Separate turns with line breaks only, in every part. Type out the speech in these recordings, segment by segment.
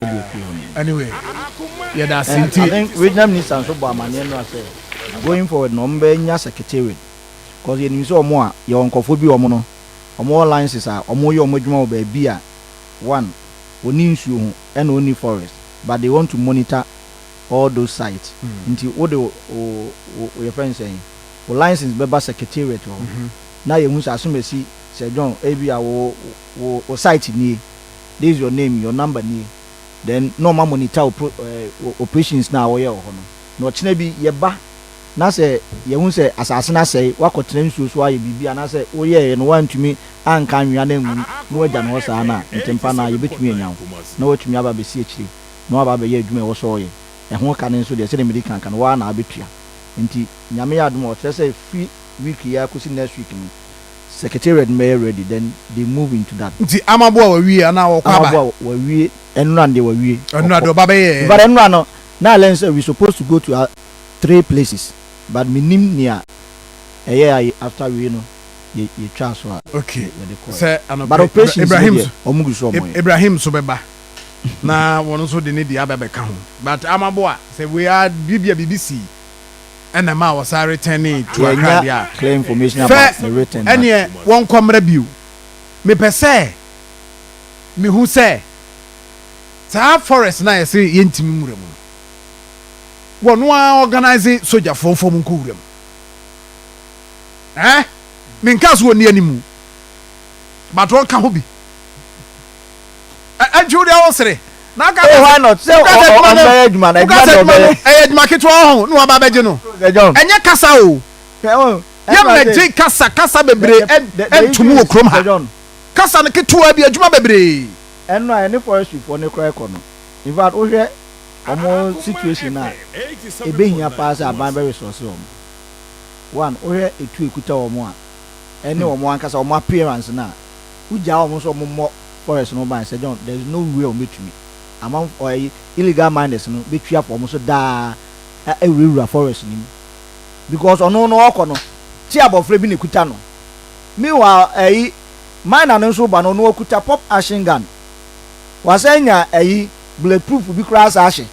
Anyway, yeah, that's it.
I think regional minister so Bamanian say going forward, no be secretariat. Because you so more your uncofo bi omo no more licenses are omo your modwuma be a one oni nsuo ho and only forest, but they want to monitor all those sites until what your friends saying license be secretariat now you must assume see say John abi wo site ni this is your name your number ni then normal monitor operations now we ho no china bi ye ba na say ye hu say asase na say wakotena nsuo so aye bibia na say wo ye no wantumi anka anwia na mu no agya no saa na ntempa na ye betumi anyawo na watumi aba be si akiri no aba be ye adwuma wo so ye ho ka ne nso de se de medical kan wa na abetua nti nyame ya adum o tre say free week ya kusi next week ni secretariat may ready then they move into that
nti amabo wa wie ana wo kwa ba
amabo wa wie enu ande wa wie
enu ado ba be ye
but enu ano na learn say we supposed to go to 3 places but minim near after we know you transfer
okay say
but
Ibrahim so beba na wono so de ne dia bebeka ho but amabo a say we are bibia BBC and ma was returning to a
clear information about the written
any one comrade view me per se me who say ta forest na say yentimi muremu wonu organize soldier for mu nkuwurem me nkaso woni animu but won ka ho bi Julia Osre.
Why not? Say, Edman,
Edman, Kitwa, no Ababejo. And your Casao. Yam Casa Bebre and Tumu Chroma. Casa and Kitua be a Juma Bebre.
And no, any forest for no crack on. In fact, Oje, a more situation now. A being here pass a Bamberry resource. One, Oje, a 2 kuta or more. Any one Casa or more appearance now. We almost more forest no man said John, there is no way on me. Among illegal miners no be trap almost da a rural forest nim because ono no okono ti abofre bi ne kuta no meanwhile miner no so ba no no kuta pop action gun wasanya bulletproof bi cross ashe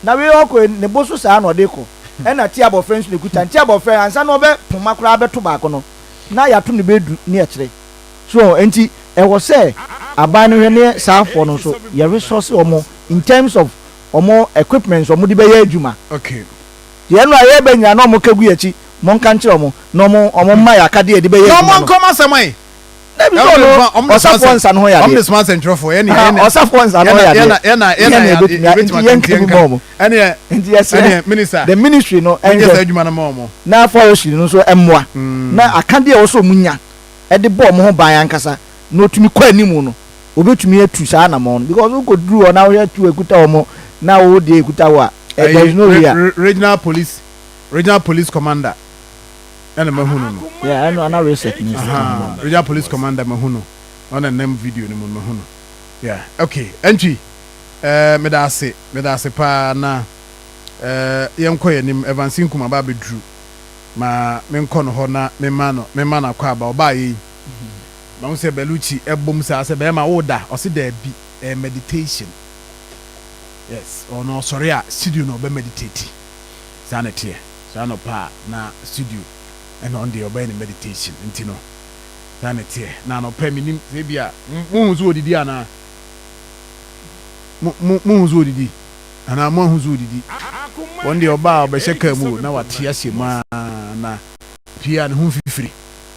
na we okọ ne boso saa no de ko e na ti abofre nso ne kuta ti abofre ansa no be poma kura beto ba ko no na yato ne bedu ne e kire so enti e wo say aban no hwene saafo no so your resource omo in terms of omo equipment omo di be ya adwuma
okay
ye no aye benya no omo kagu achi mo nka nkyere omo no omo ma ya kade di be ya
adwuma no mo nkoma samai
na bi so no osafo nsa no ho ya
de omo smart central for any
osafo nsa no ho ya de
any minister
the ministry no
enye adwuma no mo
na forestry no so emmoa na akade e wo so munya e de bo omo ho ban ankasa no tumi kwa animu no obetumi atu saa na mo no because we go duru na we atu ekuta omo na wo de ekuta wa there is no here
regional police commander and mahunu no
yeah I know reset ni
regional police commander mahunu on a name video ni mahunu yeah okay entry me da ase pa na yenkoye nim evansin kuma ba bedru ma me nko no ho na me ma na kwa ba oba yi ma say beluchi ebom say be ma woda o se da bi meditation yes or no sorry studio no be meditate sanity no pa na studio and on the obey meditation ntino sanity na no pa minim se bia mu zo odidi ana mu zo odidi ana mu zo odidi on the oba obesheka mu na wate ase ma na pia ne hu fifiri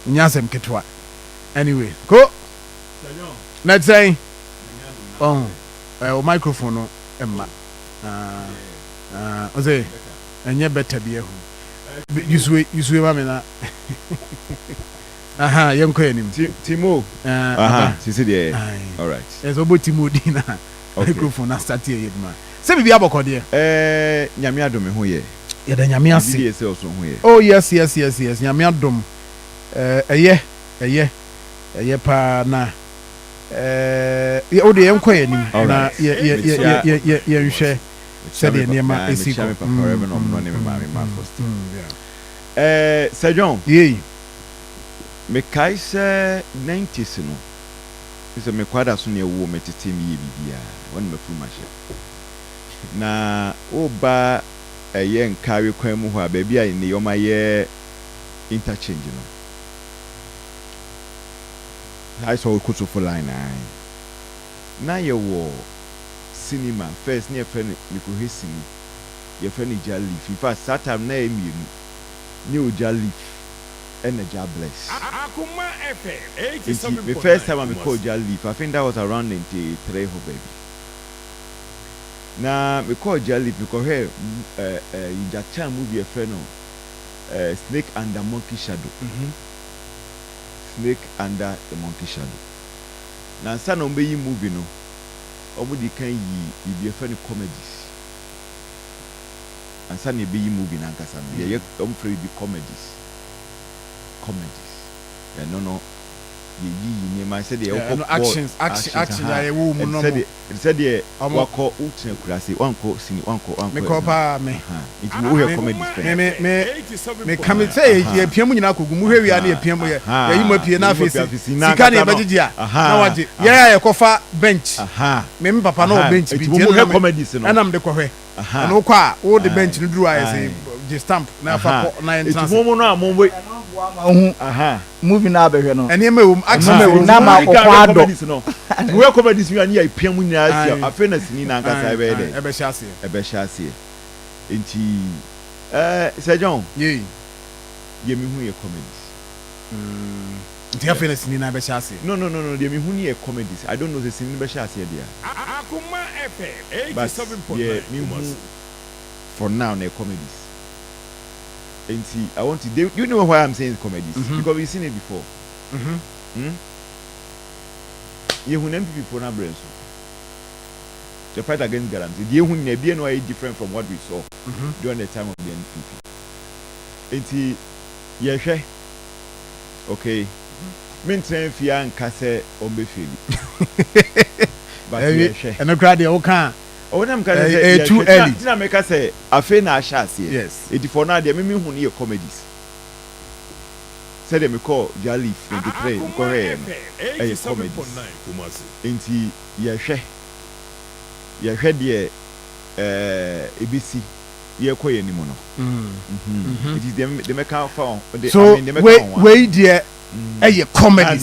nyasem ketwa anyway go let's say oh microphone no emma ose enye better be ehu you ma me na aha yenko yanim
Timo sisi de all right
yes obo Timo di na microphone na start here ma se bibi abokode
nyame adom ho ye
ye da nyame ase
ye se oso ho ye
oh yes nyame adom eye pa na o de yenko yanim na ye nhwe said the name is
Sir John
ye
me kai se 90s no so me kwada so ne wo metete me bibia won me fu mahye na oba eye Nkawie kwan mu ho a ba bia ne yoma ye interchange no I saw kutu for line na ye wo cinema first near friend me ko hesini ye friend ja leaf in fact that time na emi ni o ja leaf and a ja bless
Akoma FM 87.9
the first time I called ja leaf I think that was around 93 ho baby na me call ja leaf because here in that time movie a friend Snake Under Monkey Shadow Snake Under the Monkey Shadow na nsa na ombe yi movie no omudi kan yi bi efa ni comedies ansa na be yi movie na nkasa no ye omfrey bi comedies no ye yi ni ma say the
action ya ye wo mu no
said the wako utre kurase wanko sini wanko
me ko pa me
it mo hear comedies
me come say ye piam nyina kogu mu hwe wi na ye piam ye yi mo pie na afesi sika na ye bagigi a na waje ye kofa bench me papa na bench bi
mo hear comedies no
enam de ko hwe no kwa wo de bench no duru aye say je stamp na fa na entrance
mo no amomwe
movie na abehwe no
ene me
action na ma okwado
no we comedies mi ani ya piam nyina asia afena sini na nkasa ebe de ebe hyasie enti Sir John
ye
mi hu ye comedies
nti afena sini na ebe hyasie
no ye mi hu ni ye comedies I don't know the sini be hyasie dia
Akoma FM 87.9
for now na comedies. And see, I want to. You know why I'm saying comedies because we've seen it before. You who people na brain so. The fight against guarantee. You who never know different from what we saw during the time of the NPP. And see, yeah, okay. Maintain fear and kase ombe feli. But yeah,
and no crowd you can.
Oh, I'm
too early.
Did I make us say a fair na chance?
Yes.
It for now, they make me who near comedies. Say them call Jali from the train, Korean, a comedy. Inti, ya head ye, ABC, ye koy anymore. It is them, they make out found.
So, wait, dear, a comedy.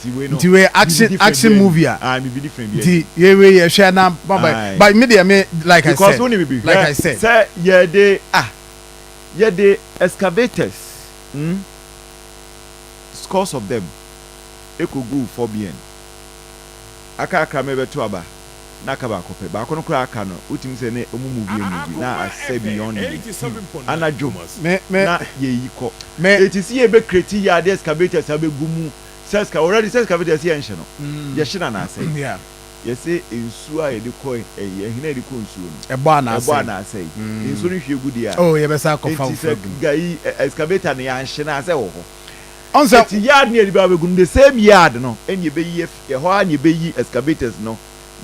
Nti action movie
me be different
nti ye share na by media me like I said
say ye de excavators scores of them ekogu 4bn aka me beto aba na aka ba kope ba kono kura aka no utim se ne omu movie na ase beyond anajo
me
na ye yiko it is ye be create ya de excavators abegumu says already says cavity here no ye shina na say
yeah
ye say ensu a ye de coin ye hina de ko ensu no
ebo na say
ensu no hwe gudi a
oh ye be sa kofa
guy excavator na ya shina say wo ho
on say
the yard near the babegun the same yard no en ye be ye ho an ye be yi excavators no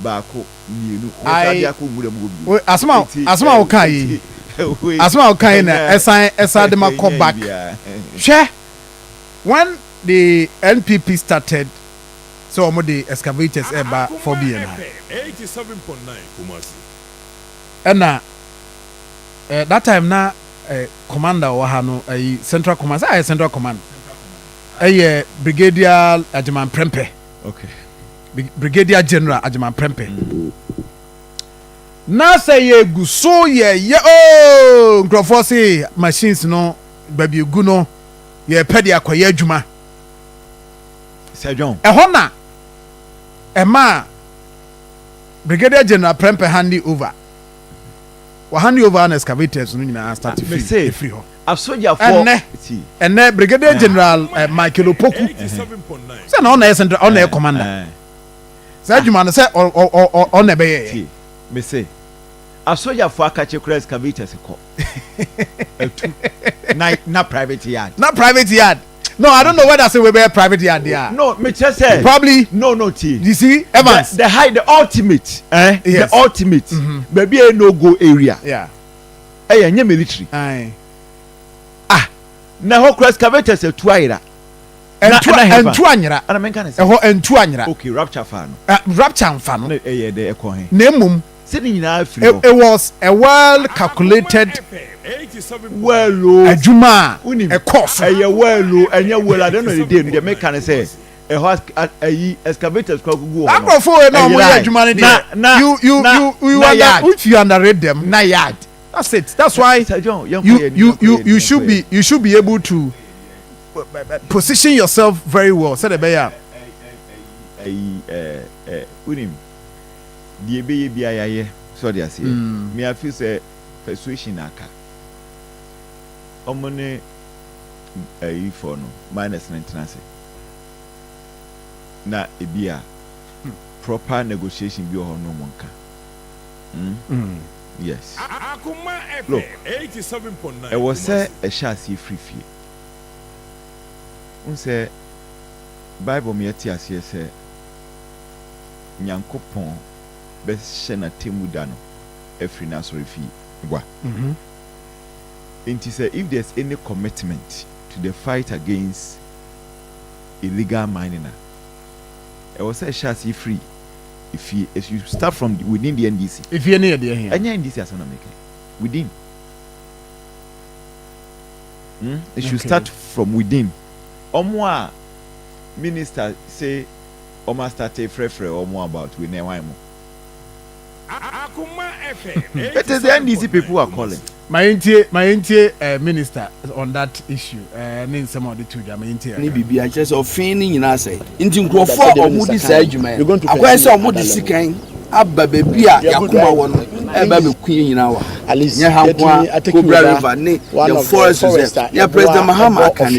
ba ko mienu o sa dia ko ngure mo bi
asma o kan yi asma o kan na esa de makọ back hwe when the NPP started, so almost the excavators about 4bn.
87.9 Kumasi.
And that time na commander wahano a central command. I central command. A brigadier Ajaman Prempe.
Okay.
Brigadier General Ajaman Prempe. Na say ye gu so ye oh Nkawie machines no baby gu no ye pedi akoye adwuma.
Sir John.
Ehona Emma Brigadier General Prempe handy over. Wa handy over an excavators no nyina start to free ho.
Asoja for
ene Brigadier General Michael Opoku.
87.9.
Say na on central on commander. Say adwuma no say on ebe ye.
Me say asoja for akache kura excavators ko. Na private yard.
Not private yard. No, I don't know whether say we be a private yard there.
No, me just say
probably
no T.
You see, Evans,
the high, the ultimate,
yes.
The ultimate, maybe a no go area.
Yeah.
Hey, any military.
Aye.
Now how excavator say twaira.
entu anyira
ana men kan say
eho entu anyira
okay rapture fan
rapture mfa no
na eye de ekon
na emum
se ni nyina afiri
it was a well calculated adwuma a cost
eye well enya well I don't know the day the make kan say excavators kwa gugu
akrofo na mo ya adwuma ne dey you underrate them na yard. That's it. That's why you should be able to position yourself very well. Say the beya.
Unim. The ebe biya so they say. Me I feel say persuasion aka. Omone for no minus 19 na ebia proper negotiation bi ho no monka. Yes.
Akoma
Look,
87.9.
It was say a chassis free. Unse Bible me ati ase say Nyankopon be shena temuda no efri na so refi gwa. Inti say if there's any commitment to the fight against illegal mining, it was say chassis free. If you start from within the NDC,
if you're near there here,
any NDC as making within, it should start from within. Omwa minister say, Oma start a free or more about we never more. It is the NDC people who are calling.
My NTA minister on that issue. Name some of the two. My NTA.
Ni bibi a just offending in us. Inti nkrofo omudi sa adwuma. Akwai say omudi sikan aba baby a yakoma wono eba be kun nyina wa. Nya hankwa Cobra River ne the forest reserve. Ya president Mahama kan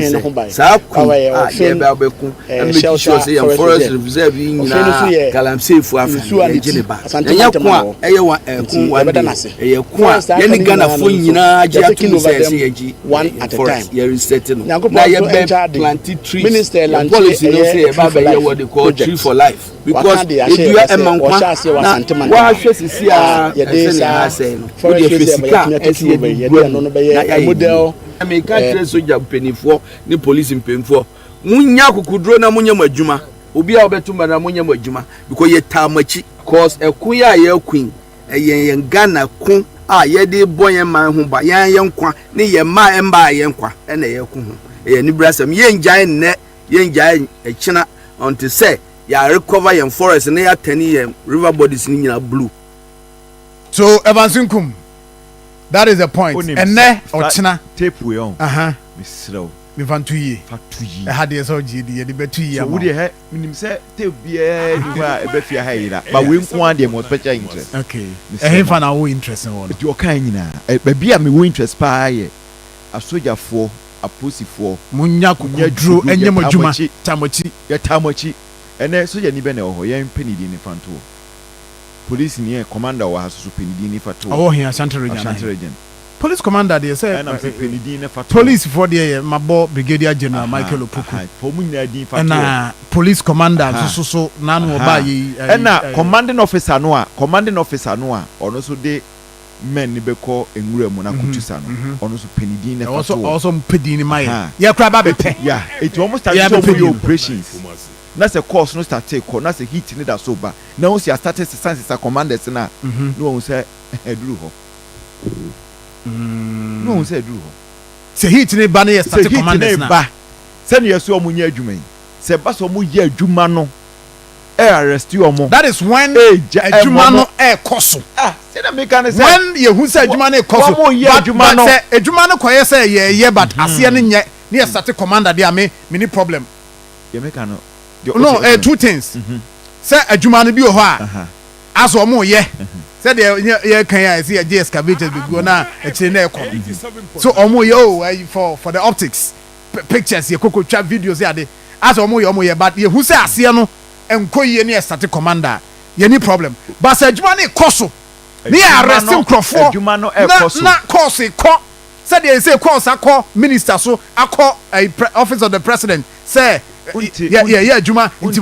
sa kun a ye ba be kun and make sure say your forest reserve nyina galamsey fu afa ye gine ba. Ya kun a eye wa kun wa ye kun a ye ni Ghana fo nyina agi atu say ye gi one at a time. Ye reset no. Na ye be plant trees. Minister land policy no say e ba be ye what they call tree for life. Because if you are a man wa hwe sisi a ye dey say no for the physical ye model American train soldier penifo ni police penifo munya kokudro na munya madwuma obi a obetuma na munya madwuma because ye tamachi cause ekun ya ye kun yen Ghana kun a ye dey boyen man ho ba yan kwa ne ye ma emba ye kwa na ye kun ho ye ni brasam ye njae ne ye njae echina until say ya recover your forest and ya 10 year river bodies ni nyina blue.
So Evansinkum, that is the point. And ne ochina
tape we on. Misro.
Me van 2 years.
For 2 years.
I had the SOG the be 2 years.
So would you have minim say tape be e be fia haira. But we nko dey more special interest.
Okay. E fa na wo interest in one.
You kan nyina. Ba bia me wo interest pa ye. Asojafo, aposifo.
Munya kukudro enye madwuma tamochi.
Ya tamochi. Ene so ye ni be na ho ye penidi ni fanto. Police ni commander wa so penidi ni fato.
Oh here Ashanti region. Police commander they say
penidi ni fato.
Police for there mabo brigadier general Michael Opoku.
For mu na din fato.
Na police commander so na no ba yi.
Na commanding officer no a ono so de men ni be call enwura mu na kutusa no. Ono so penidi ni fato.
Also pedini mai. Ya kra ba be pe.
Yeah, it almost started to operations. Na se course no start take na se heat ni da so ba na o si started sense commanders na no o say eduru ho no o say eduru ho
se heat ni ba na ye start commanders na
ba se ne yeso omunye adwuma yi se ba so mu ye adwuma no arrest you omo.
That is when adwuma no koso
se na make an say
when ye hu say adwuma no koso but say adwuma no koye say ye but ase ne nye ne start commander there me ni problem
ye make an
no, two things. Say a Jumani bi ho as omo ye. Say the can ya see a excavated be go na e chin na so omo ye for the optics pictures ye koko chat videos ya de as omo ye but ye who say ase no enko ye ne start commander ye ni problem but say Jumani koso ni arrest crofo na course ko say they say course akọ minister so akọ office of the president say yeah Juma nti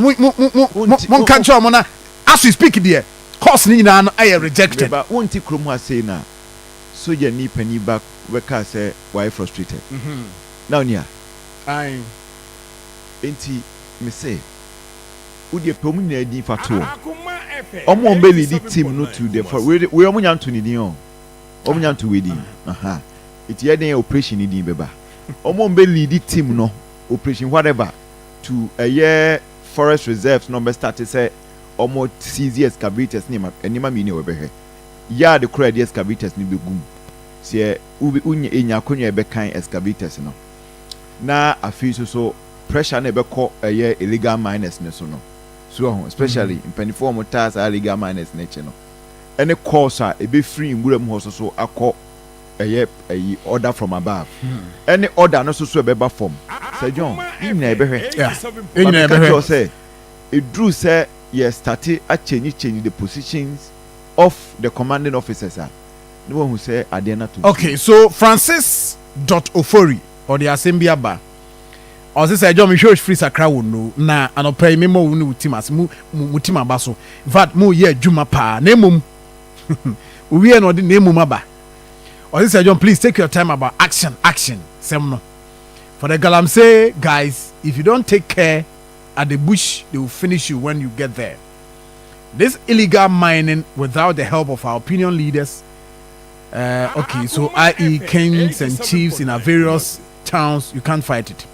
mon kan cho mo na as we speak there course ni na I rejected
but won't kromo ase na so ya ni pani back we ka say why frustrated now nia enti me say udi pom nyina din fato
Akoma FM.
omo mbe lead team no to the we omo nyanto ni din o omo nyanto we din aha iti ye den operation ni din beba omo mbe lead team no operation whatever to a year forest reserves number start say omo CZ excavators ni ma mi ni we be ya the crowd excavators ni be gum se unye enya konwa be kan excavators no na afi so pressure na be ko illegal miners ne so no so especially in penifo motors illegal miners ne che no any course e be free nguram ho so akọ order from above any order no so be ba form Sir John in na be hwe
in na be hwe
say it drew say yes started a change the positions of the commanding officers no one who say adena to
okay so Francis Ofori or the assembly aba or say John me show free sakra wo no na anopai me mo wo team as mu team aba so in fact mo ye adwuma pa na emom we no de na emom aba or say John please take your time about action sem no for the Galamsey guys if you don't take care at the bush they will finish you when you get there. This illegal mining without the help of our opinion leaders okay so i.e. kings and chiefs in our various towns, you can't fight it.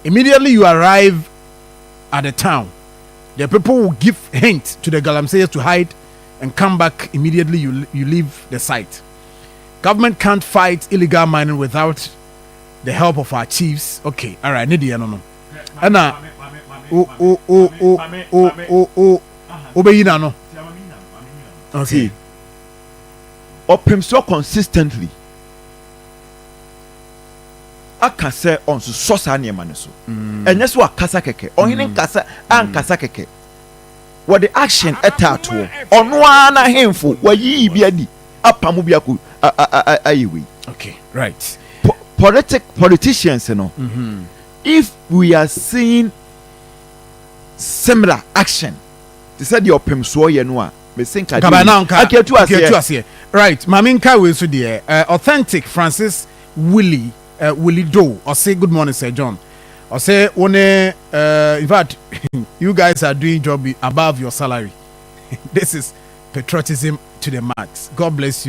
Immediately you arrive at the town, the people will give hint to the Galamseyers to hide and come back immediately you leave the site. Government can't fight illegal mining without the help of our chiefs. Okay, all right, no. Anna obeyina no. Okay.
Opem so consistently akase on so sosa ne ma ne so enye so akasa keke ohene nkasa ankasa keke what the action etato ono ana hemfo wayi bi adi apamu bi aku ayewi.
Okay, right.
Politicians no if we are seeing similar action they said the opem so ye no a me think
aketu ase right mama Nkawie so there authentic Francis Willie Do or say good morning Sir John or say one in fact you guys are doing job above your salary. This is patriotism to the max. God bless you.